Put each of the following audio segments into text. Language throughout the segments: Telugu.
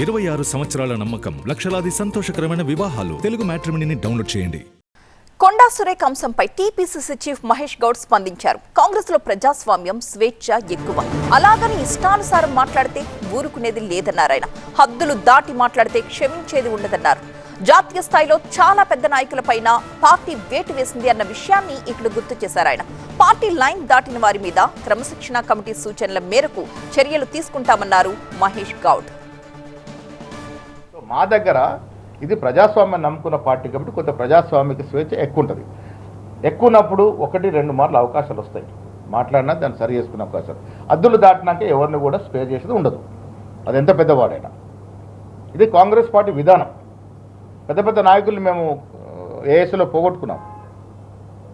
26 సంవత్సరాల నమ్మకం, లక్షలాది సంతోషకరమైన వివాహాలు. తెలుగు మ్యాట్రిమోనీని డౌన్లోడ్ చేయండి. కొండా సురేఖ అంశంపై టీపీసీసీ చీఫ్ మహేష్ గౌడ్ స్పందించారు. కాంగ్రెస్ లో ప్రజాస్వామ్యం, స్వేచ్ఛ ఎక్కువ. అలాగని ఇష్టానుసారం మాట్లాడితే ఊరుకునేది లేదన్నారు ఆయన. హద్దులు దాటి మాట్లాడితే క్షమించేది ఉండదన్నారు. జాతీయ స్థాయిలో చాలా పెద్ద నాయకులపైన పార్టీ వేటు వేసింది అన్న విషయాన్ని ఇక్కడ గుర్తు చేశారు ఆయన. పార్టీ లైన్ దాటిన వారి మీద క్రమశిక్షణ కమిటీ సూచనల మేరకు చర్యలు తీసుకుంటామన్నారు మహేష్ గౌడ్. మా దగ్గర ఇది ప్రజాస్వామ్యం నమ్ముకున్న పార్టీ కాబట్టి కొంత ప్రజాస్వామిక స్వేచ్ఛ ఎక్కువ ఉంటుంది. ఎక్కువన్నప్పుడు 1-2 మార్లు అవకాశాలు వస్తాయి. మాట్లాడినా దాన్ని సరి చేసుకునే అవకాశాలు. హద్దులు దాటినాక ఎవరిని కూడా స్పేర్ చేసేది ఉండదు, అది ఎంత పెద్దవాడైనా. ఇది కాంగ్రెస్ పార్టీ విధానం. పెద్ద పెద్ద నాయకుల్ని మేము ఏఎస్లో పోగొట్టుకున్నాం.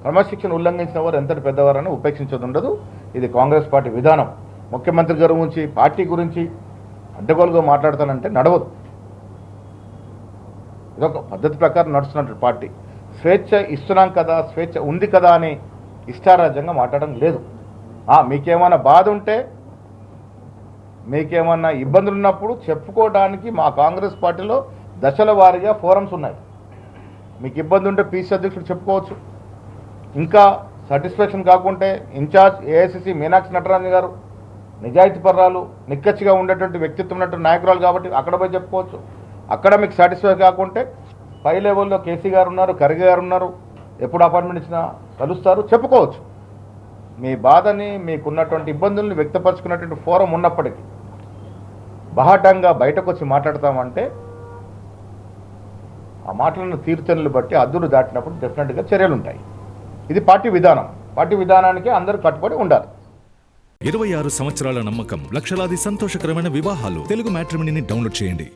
క్రమశిక్షణ ఉల్లంఘించిన వారు ఎంతటి పెద్దవారని ఉపేక్షించేది ఉండదు. ఇది కాంగ్రెస్ పార్టీ విధానం. ముఖ్యమంత్రి గారి గురించి, పార్టీ గురించి అడ్డగోలుగా మాట్లాడతానంటే నడవదు. ఇదొక పద్ధతి ప్రకారం నడుస్తున్నట్టు పార్టీ. స్వేచ్ఛ ఇస్తున్నాం కదా, స్వేచ్ఛ ఉంది కదా అని ఇష్టారాజ్యంగా మాట్లాడడం లేదు. మీకేమైనా బాధ ఉంటే, మీకేమన్నా ఇబ్బందులు ఉన్నప్పుడు చెప్పుకోవడానికి మా కాంగ్రెస్ పార్టీలో దశల వారీగా ఫోరమ్స్ ఉన్నాయి. మీకు ఇబ్బంది ఉంటే పీసీ అధ్యక్షుడు చెప్పుకోవచ్చు. ఇంకా సాటిస్ఫాక్షన్ కాకుంటే ఇన్ఛార్జ్ ఏఐసిసి మీనాక్షి నటరాజన్ గారు నిజాయితీ పర్రాలు, నిక్కచ్చిగా ఉండేటువంటి వ్యక్తిత్వం ఉన్నటువంటి నాయకురాలు కాబట్టి అక్కడ పోయి చెప్పుకోవచ్చు. అక్కడ మీకు సాటిస్ఫై కాకుంటే పై లెవెల్లో కేసీ గారు ఉన్నారు, ఖర్గే గారు ఉన్నారు, ఎప్పుడు అపాయింట్మెంట్ ఇచ్చినా కలుస్తారు, చెప్పుకోవచ్చు. మీ బాధని, మీకున్నటువంటి ఇబ్బందుల్ని వ్యక్తపరచుకున్నటువంటి ఫోరం ఉన్నప్పటికీ బహాటంగా బయటకు వచ్చి మాట్లాడతామంటే ఆ మాటలను తీర్చనలు బట్టి హద్దులు దాటినప్పుడు డెఫినెట్గా చర్యలు ఉంటాయి. ఇది పార్టీ విధానం. పార్టీ విధానానికి అందరూ కట్టుబడి ఉండాలి. 26 సంవత్సరాల నమ్మకం, లక్షలాది సంతోషకరమైన వివాహాలు. తెలుగు మ్యాట్రిమోనీని డౌన్లోడ్ చేయండి.